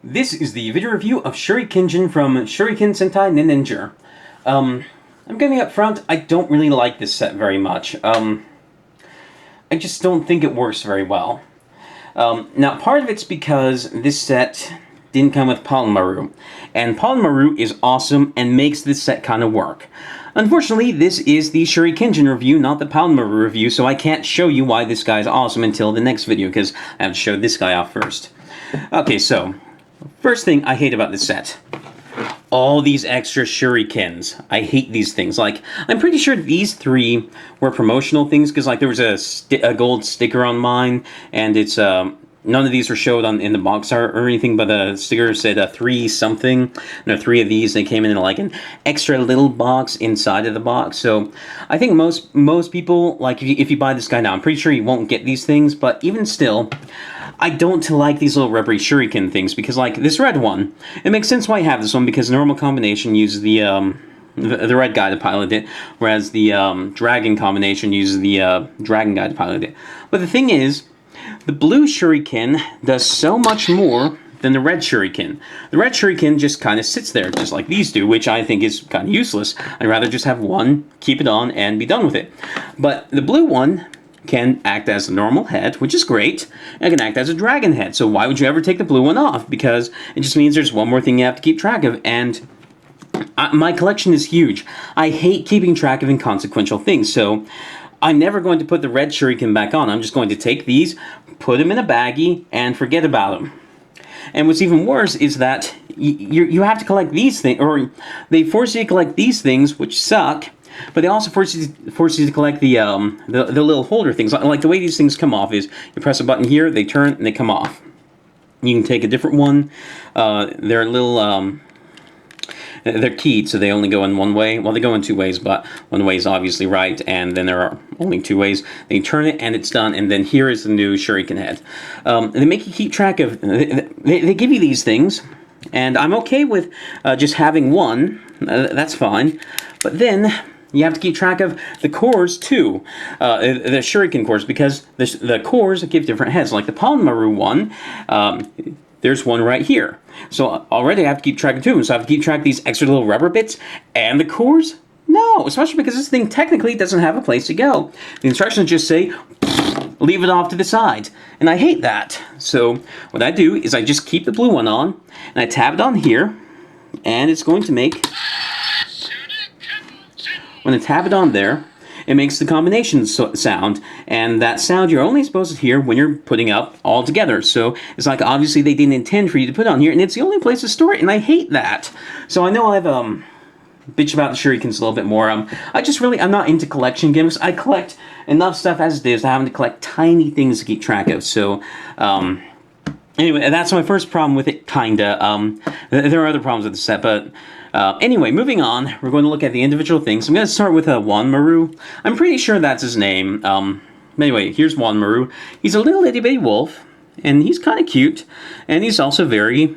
This is the video review of Shurikenjin from Shuriken Sentai Ninninger. I'm getting up front, I don't really like this set very much. I just don't think it works very well. Now, part of it's because this set didn't come with Paonmaru, and Paonmaru is awesome and makes this set kind of work. Unfortunately, this is the Shurikenjin review, not the Paonmaru review, so I can't show you why this guy's awesome until the next video, because I have to show this guy off first. Okay, so, first thing I hate about this set. All these extra shurikens. I hate these things. Like, I'm pretty sure these three were promotional things, because, like, there was a gold sticker on mine, and it's, none of these were showed in the box art or anything, but the sticker said 3 something. There are 3 of these. They came in like an extra little box inside of the box. So I think most people, like, if you buy this guy now, I'm pretty sure you won't get these things, but even still, I don't like these little rubbery shuriken things, because, like, this red one, it makes sense why I have this one, because the normal combination uses the red guy to pilot it, whereas the dragon combination uses the dragon guy to pilot it. But the thing is, the blue shuriken does so much more than the red shuriken. The red shuriken just kind of sits there, just like these do, which I think is kind of useless. I'd rather just have one, keep it on, and be done with it. But the blue one can act as a normal head, which is great, and it can act as a dragon head. So why would you ever take the blue one off? Because it just means there's one more thing you have to keep track of, and my collection is huge. I hate keeping track of inconsequential things, so I'm never going to put the red shuriken back on. I'm just going to take these, put them in a baggie, and forget about them. And what's even worse is that you have to collect these things, or they force you to collect these things, which suck, but they also force you to collect the little holder things. Like the way these things come off is, you press a button here, they turn, and they come off. You can take a different one. They're little... They're keyed, so they only go in one way. Well, they go in 2 ways, but one way is obviously right, and then there are only 2 ways. They turn it, and it's done, and then here is the new shuriken head. They make you keep track of... They give you these things, and I'm okay with just having one. That's fine. But then you have to keep track of the cores, too. The shuriken cores, because the cores give different heads. Like the Paonmaru one... there's one right here. So already I have to keep track of 2 of them. So I have to keep track of these extra little rubber bits and the cores? No, especially because this thing technically doesn't have a place to go. The instructions just say, leave it off to the side. And I hate that. So what I do is I just keep the blue one on, and I tab it on here, and it's going to make... When I tab it on there, it makes the combination sound, and that sound you're only supposed to hear when you're putting up all together. So it's like, obviously they didn't intend for you to put on here, and it's the only place to store it, and I hate that. So I know I've bitched about the shurikens a little bit more. I'm not into collection gimmicks. I collect enough stuff as it is, having to collect tiny things to keep track of. So anyway, that's my first problem with it, kinda. There are other problems with the set, but anyway, moving on, we're going to look at the individual things. I'm going to start with Maru. I'm pretty sure that's his name. Anyway, here's Maru. He's a little itty-bitty wolf, and he's kind of cute, and he's also very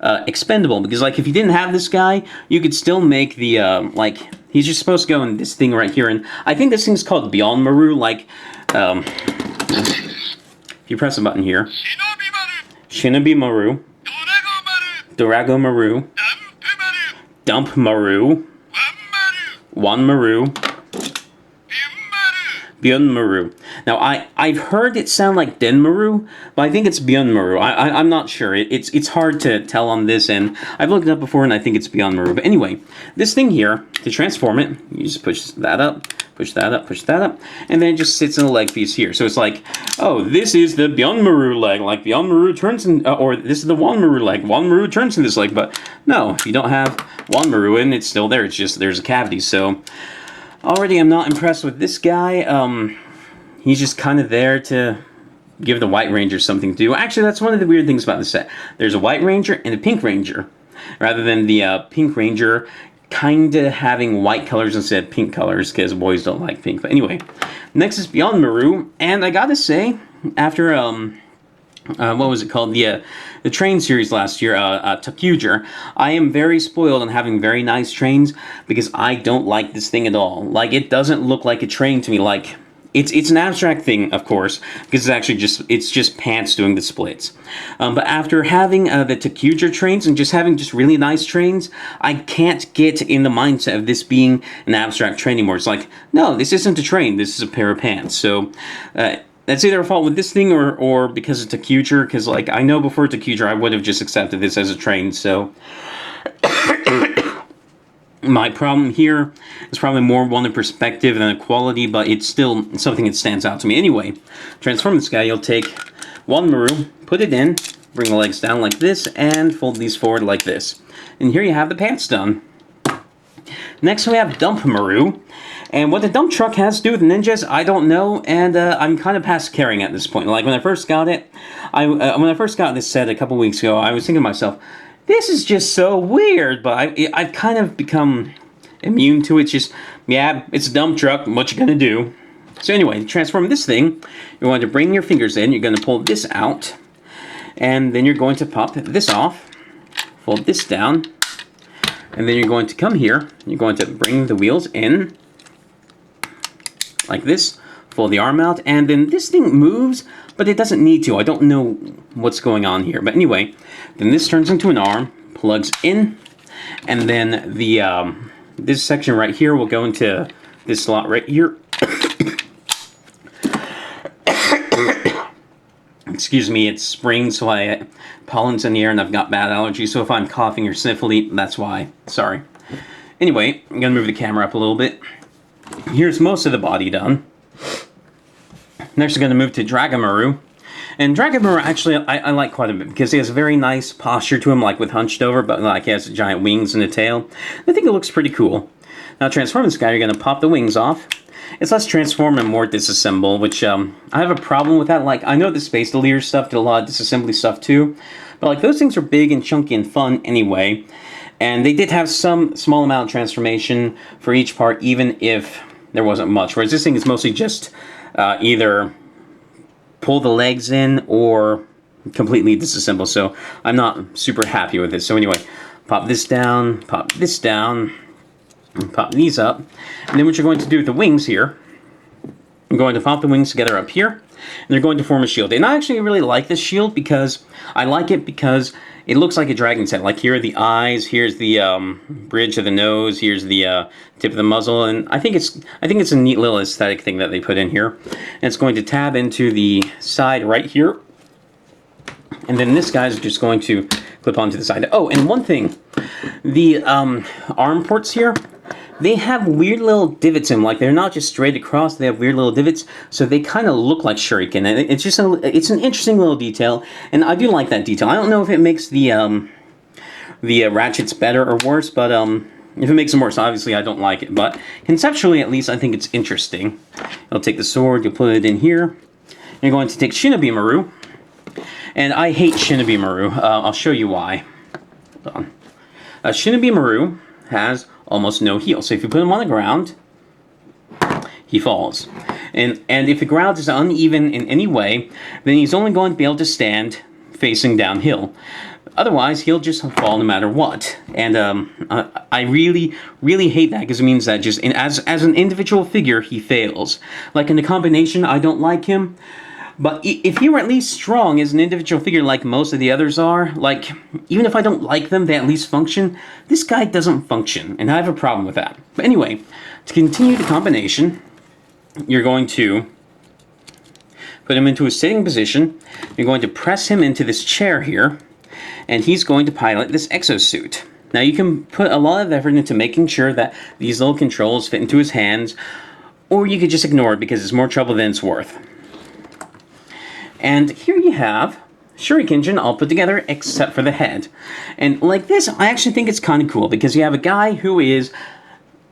expendable, because, like, if you didn't have this guy, you could still make the, like, he's just supposed to go in this thing right here, and I think this thing's called Maru. Like, if you press a button here, Shinobi Maru, Drago Maru, Dump Maru, Wan Maru, Byun Maru. Now, I've heard it sound like Den Maru, but I think it's Byun Maru. I'm not sure. It's hard to tell on this end. I've looked it up before, and I think it's Byun Maru. But anyway, this thing here, to transform it, you just push that up, push that up, push that up, and then it just sits in the leg piece here. So it's like, oh, this is the Byun Maru leg, like Byun Maru turns in, or this is the Wan Maru leg. Wan Maru turns in this leg, but no, if you don't have Wan Maru in, it's still there. It's just there's a cavity. So already I'm not impressed with this guy. He's just kind of there to give the White Ranger something to do. Actually, that's one of the weird things about the set. There's a White Ranger and a Pink Ranger, rather than the Pink Ranger kind of having white colors instead of pink colors, because boys don't like pink. But anyway, next is Beyond Meru, and I gotta say, after what was it called? The train series last year, Takuger. I am very spoiled on having very nice trains, because I don't like this thing at all. Like, it doesn't look like a train to me. Like, It's an abstract thing, of course, because it's actually just pants doing the splits. But after having the Takuja trains and just having just really nice trains, I can't get in the mindset of this being an abstract train anymore. It's like, no, this isn't a train. This is a pair of pants. So that's either a fault with this thing or because it's Takuja. Because like I know before Takuja, I would have just accepted this as a train. So. My problem here is probably more one of perspective than a quality, but it's still something that stands out to me. Anyway, transform this guy. You'll take one Meru, put it in, bring the legs down like this, and fold these forward like this. And here you have the pants done. Next we have Dump Meru. And what the dump truck has to do with ninjas, I don't know, and I'm kind of past caring at this point. Like, when I first got it, when I first got this set a couple weeks ago, I was thinking to myself, this is just so weird, but I've kind of become immune to it. It's just, yeah, it's a dump truck, what you gonna do? So anyway, to transform this thing, you're going to bring your fingers in, you're going to pull this out, and then you're going to pop this off, fold this down, and then you're going to come here, you're going to bring the wheels in, like this, fold the arm out, and then this thing moves, but it doesn't need to. I don't know what's going on here. But anyway, then this turns into an arm, plugs in, and then the this section right here will go into this slot right here. Excuse me, it's spring, so pollen's in the air, and I've got bad allergies, so if I'm coughing or sniffly, that's why. Sorry. Anyway, I'm going to move the camera up a little bit. Here's most of the body done. Next, we're going to move to Drago. And Drago, actually, I like quite a bit, because he has a very nice posture to him, like with hunched over, but like he has giant wings and a tail. I think it looks pretty cool. Now, transform this guy, you're going to pop the wings off. It's less transform and more disassemble, which I have a problem with that. Like, I know the Space Deleter stuff did a lot of disassembly stuff too, but like those things are big and chunky and fun anyway. And they did have some small amount of transformation for each part, even if there wasn't much. Whereas this thing is mostly just either pull the legs in or completely disassemble. So I'm not super happy with it. So anyway, pop this down, and pop these up. And then what you're going to do with the wings here, I'm going to pop the wings together up here, and they're going to form a shield. And I actually really like this shield because I like it because it looks like a dragon's head. Like, here are the eyes, here's the bridge of the nose, here's the tip of the muzzle, and I think it's a neat little aesthetic thing that they put in here. And it's going to tab into the side right here, and then this guy's just going to clip onto the side. Oh, and one thing, the arm ports here, they have weird little divots in them. Like, they're not just straight across, they have weird little divots, so they kind of look like shuriken. And it's just it's an interesting little detail, and I do like that detail. I don't know if it makes the ratchets better or worse, but if it makes them worse, obviously I don't like it. But conceptually, at least, I think it's interesting. You'll take the sword, you'll put it in here. You're going to take Shinobi Meru, and I hate Shinobi Meru. I'll show you why. Hold on. Shinobi Meru has almost no heel. So if you put him on the ground, he falls. And if the ground is uneven in any way, then he's only going to be able to stand facing downhill. Otherwise, he'll just fall no matter what. And I really, really hate that, because it means that just as an individual figure, he fails. Like in the combination, I don't like him. But if he were at least strong as an individual figure like most of the others are, like, even if I don't like them, they at least function. This guy doesn't function, and I have a problem with that. But anyway, to continue the combination, you're going to put him into a sitting position. You're going to press him into this chair here, and he's going to pilot this exosuit. Now, you can put a lot of effort into making sure that these little controls fit into his hands, or you could just ignore it because it's more trouble than it's worth. And here you have Shurikenjin all put together except for the head. And like this, I actually think it's kind of cool, because you have a guy who is,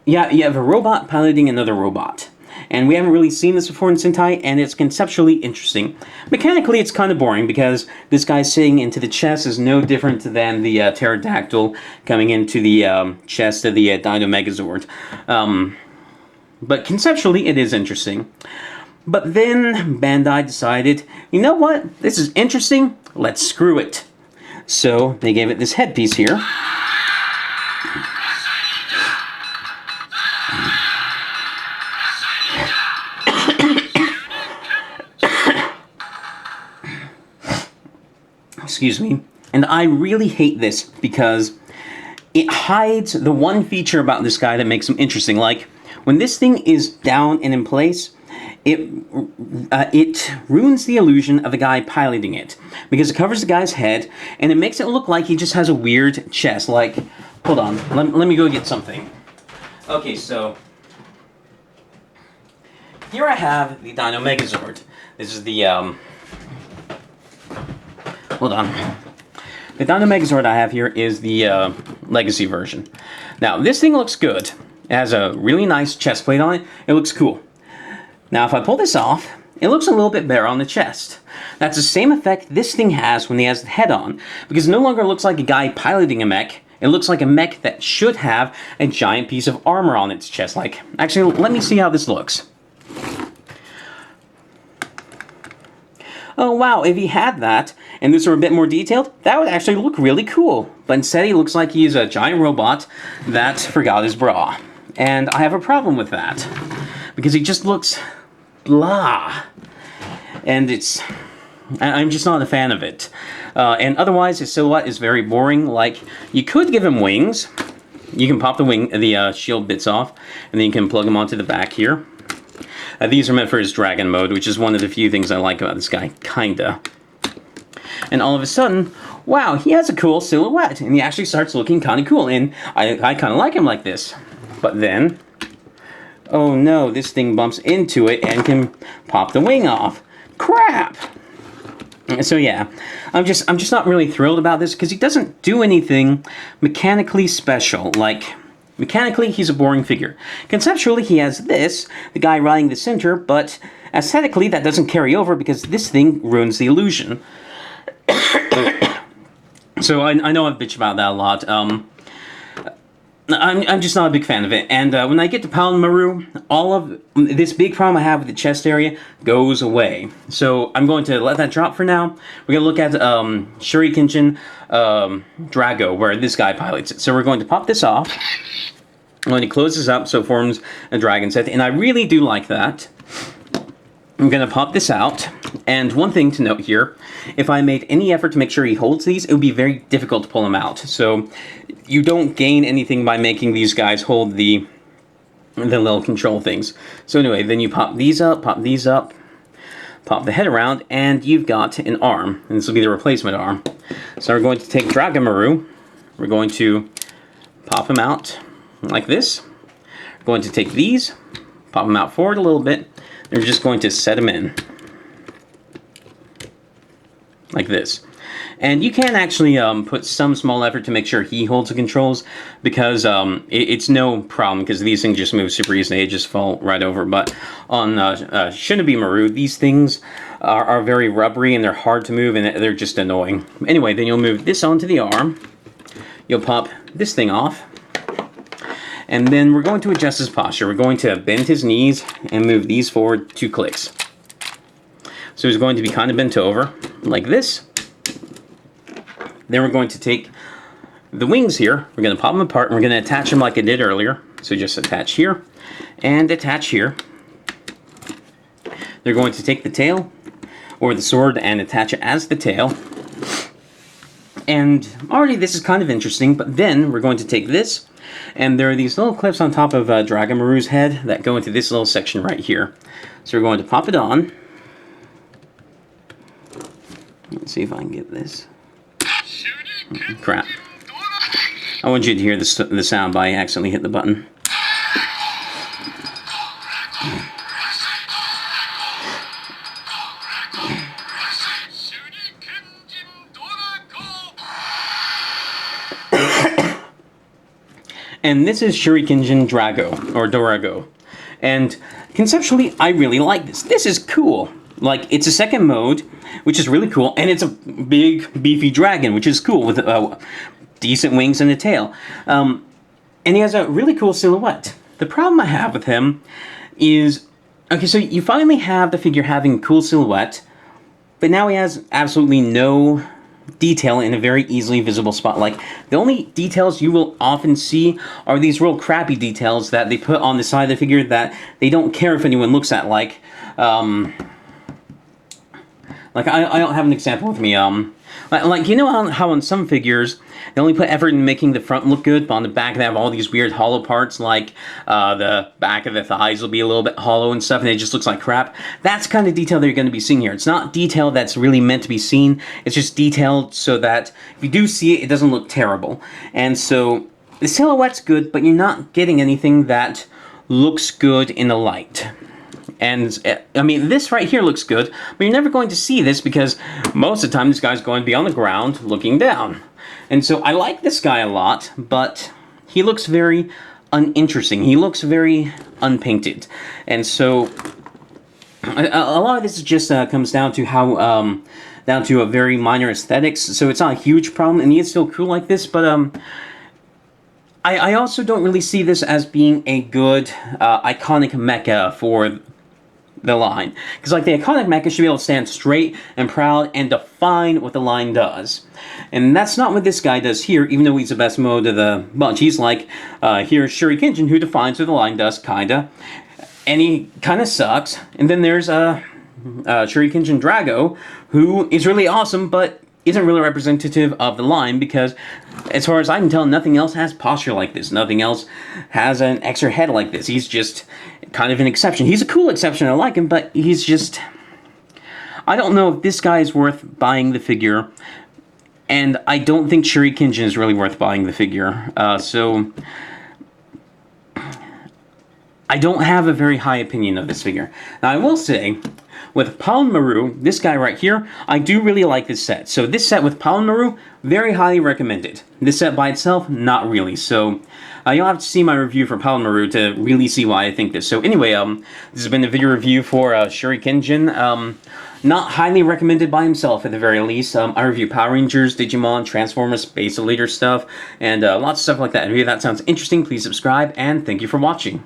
you have a robot piloting another robot. And we haven't really seen this before in Sentai, and it's conceptually interesting. Mechanically, it's kind of boring, because this guy sitting into the chest is no different than the pterodactyl coming into the chest of the Dino Megazord. But conceptually, it is interesting. But then Bandai decided, you know what? This is interesting. Let's screw it. So they gave it this headpiece here. excuse me, and I really hate this because it hides the one feature about this guy that makes him interesting. Like, when this thing is down and in place, it ruins the illusion of the guy piloting it, because it covers the guy's head, and it makes it look like he just has a weird chest. Like, hold on, let me go get something. Okay, so here I have the Dino Megazord. This is the, hold on. The Dino Megazord I have here is the Legacy version. Now, this thing looks good. It has a really nice chest plate on it. It looks cool. Now, if I pull this off, it looks a little bit bare on the chest. That's the same effect this thing has when he has the head on, because it no longer looks like a guy piloting a mech. It looks like a mech that should have a giant piece of armor on its chest. Like, actually, let me see how this looks. Oh wow, if he had that, and this were a bit more detailed, that would actually look really cool. But instead he looks like he's a giant robot that forgot his bra. And I have a problem with that, because he just looks blah. And I'm just not a fan of it. And otherwise, his silhouette is very boring. Like, you could give him wings. You can pop the shield bits off, and then you can plug them onto the back here. These are meant for his dragon mode, which is one of the few things I like about this guy, kinda. And all of a sudden, wow, he has a cool silhouette, and he actually starts looking kinda cool, and I kinda like him like this. But then, oh no, this thing bumps into it and can pop the wing off. Crap! So yeah, I'm just not really thrilled about this, because he doesn't do anything mechanically special. Like, mechanically, he's a boring figure. Conceptually, he has this, the guy riding the center, but aesthetically, that doesn't carry over because this thing ruins the illusion. So I know I've bitched about that a lot. I'm just not a big fan of it. And when I get to Paonmaru, all of this big problem I have with the chest area goes away. So I'm going to let that drop for now. We're going to look at Shurikenjin Drago, where this guy pilots it. So we're going to pop this off. When he closes up, so it forms a dragon set. And I really do like that. I'm going to pop this out. And one thing to note here, if I made any effort to make sure he holds these, it would be very difficult to pull them out. So you don't gain anything by making these guys hold the little control things. So anyway, then you pop these up, pop these up, pop the head around, and you've got an arm. And this will be the replacement arm. So we're going to take Amaru. We're going to pop him out like this. We're going to take these, pop them out forward a little bit. And we're just going to set them in. Like this. And you can actually put some small effort to make sure he holds the controls, because it's no problem, because these things just move super easily, they just fall right over. But on Shinobi Meru, these things are very rubbery and they're hard to move and they're just annoying. Anyway, then you'll move this onto the arm, you'll pop this thing off, and then we're going to adjust his posture. We're going to bend his knees and move these forward 2 clicks. So he's going to be kind of bent over, like this. Then we're going to take the wings here, we're going to pop them apart, and we're going to attach them like I did earlier. So just attach here, and attach here. They're going to take the tail, or the sword, and attach it as the tail. And already this is kind of interesting, but then we're going to take this, and there are these little clips on top of Drago Maru's head that go into this little section right here. So we're going to pop it on. Let's see if I can get this. Crap. I want you to hear the sound, but I accidentally hit the button. And this is Shurikenjin Drago, or Drago. And conceptually, I really like this. This is cool. Like, it's a second mode, which is really cool, and it's a big, beefy dragon, which is cool, with decent wings and a tail. And he has a really cool silhouette. The problem I have with him is, okay, so you finally have the figure having a cool silhouette, but now he has absolutely no detail in a very easily visible spot. Like, the only details you will often see are these real crappy details that they put on the side of the figure that they don't care if anyone looks at, like I don't have an example with me. Like, you know how on some figures, they only put effort in making the front look good, but on the back they have all these weird hollow parts, like the back of the thighs will be a little bit hollow and stuff, and it just looks like crap. That's kind of detail that you're going to be seeing here. It's not detail that's really meant to be seen. It's just detailed so that if you do see it, it doesn't look terrible. And so the silhouette's good, but you're not getting anything that looks good in the light. And, I mean, this right here looks good, but you're never going to see this because most of the time this guy's going to be on the ground looking down. And so I like this guy a lot, but he looks very uninteresting. He looks very unpainted. And so a lot of this just comes down to how, down to a very minor aesthetics. So it's not a huge problem, and he is still cool like this, but, I also don't really see this as being a good, iconic mecha for the line. Because, like, the iconic mecha should be able to stand straight and proud and define what the line does. And that's not what this guy does here, even though he's the best mode of the bunch. He's like, here's Shurikenjin, who defines what the line does, kinda. And he kinda sucks. And then there's, Shurikenjin Drago, who is really awesome, but isn't really representative of the line, because as far as I can tell, nothing else has posture like this. Nothing else has an extra head like this. He's just kind of an exception. He's a cool exception, I like him, but he's just... I don't know if this guy is worth buying the figure, and I don't think Shurikenjin is really worth buying the figure. So I don't have a very high opinion of this figure. Now, I will say, with Paonmaru, this guy right here, I do really like this set. So this set with Paonmaru, very highly recommended. This set by itself, not really. So you'll have to see my review for Paonmaru to really see why I think this. So anyway, this has been a video review for Shurikenjin. Not highly recommended by himself, at the very least. I review Power Rangers, Digimon, Transformers, Space Leader stuff, and lots of stuff like that. If that sounds interesting, please subscribe, and thank you for watching.